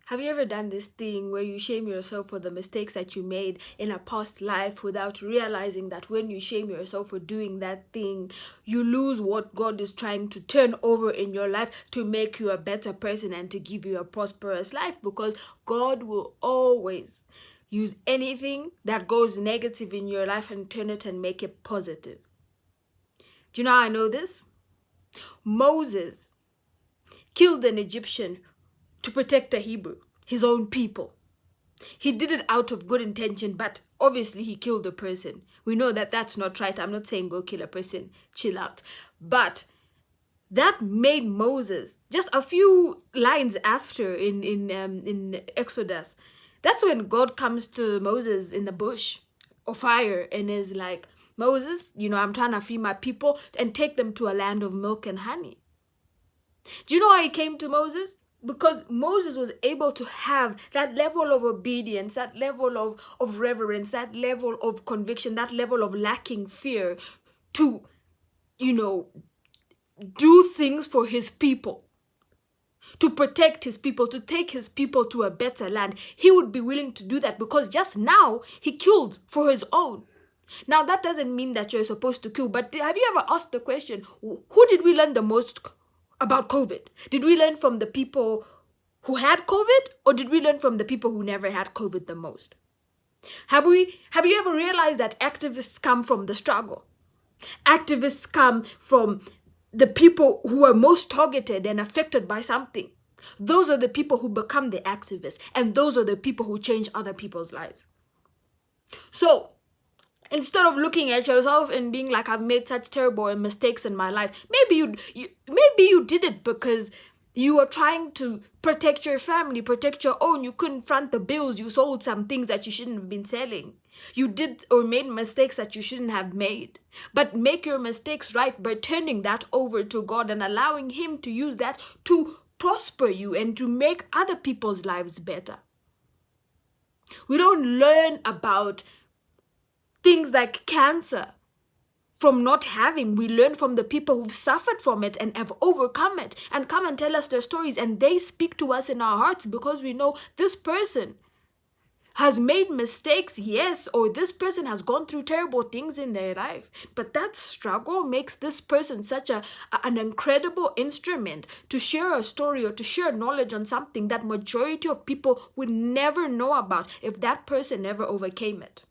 Have you ever done this thing where you shame yourself for the mistakes that you made in a past life without realizing that when you shame yourself for doing that thing, you lose what God is trying to turn over in your life to make you a better person and to give you a prosperous life? Because God will always use anything that goes negative in your life and turn it and make it positive. Do you know how I know this? Moses killed an Egyptian to protect a Hebrew, his own people. He did it out of good intention, but obviously he killed a person. We know that that's not right. I'm not saying go kill a person, chill out. But that made Moses, just a few lines after in Exodus, that's when God comes to Moses in the bush of fire and is like, Moses, I'm trying to free my people and take them to a land of milk and honey. Do you know why he came to Moses? Because Moses was able to have that level of obedience, that level of reverence, that level of conviction, that level of lacking fear to, do things for his people, to protect his people, to take his people to a better land. He would be willing to do that because just now he killed for his own. Now, that doesn't mean that you're supposed to kill, but have you ever asked the question, who did we learn the most about COVID? Did we learn from the people who had COVID, or did we learn from the people who never had COVID the most? Have you ever realized that activists come from the struggle? Activists come from the people who are most targeted and affected by something. Those are the people who become the activists, and those are the people who change other people's lives. So, instead of looking at yourself and being like, I've made such terrible mistakes in my life, maybe you did it because you were trying to protect your family, protect your own. You couldn't front the bills. You sold some things that you shouldn't have been selling. You did or made mistakes that you shouldn't have made. But make your mistakes right by turning that over to God and allowing Him to use that to prosper you and to make other people's lives better. We don't learn about things like cancer from not having. We learn from the people who've suffered from it and have overcome it and come and tell us their stories, and they speak to us in our hearts because we know this person has made mistakes, yes, or this person has gone through terrible things in their life. But that struggle makes this person such an incredible instrument to share a story or to share knowledge on something that majority of people would never know about if that person never overcame it.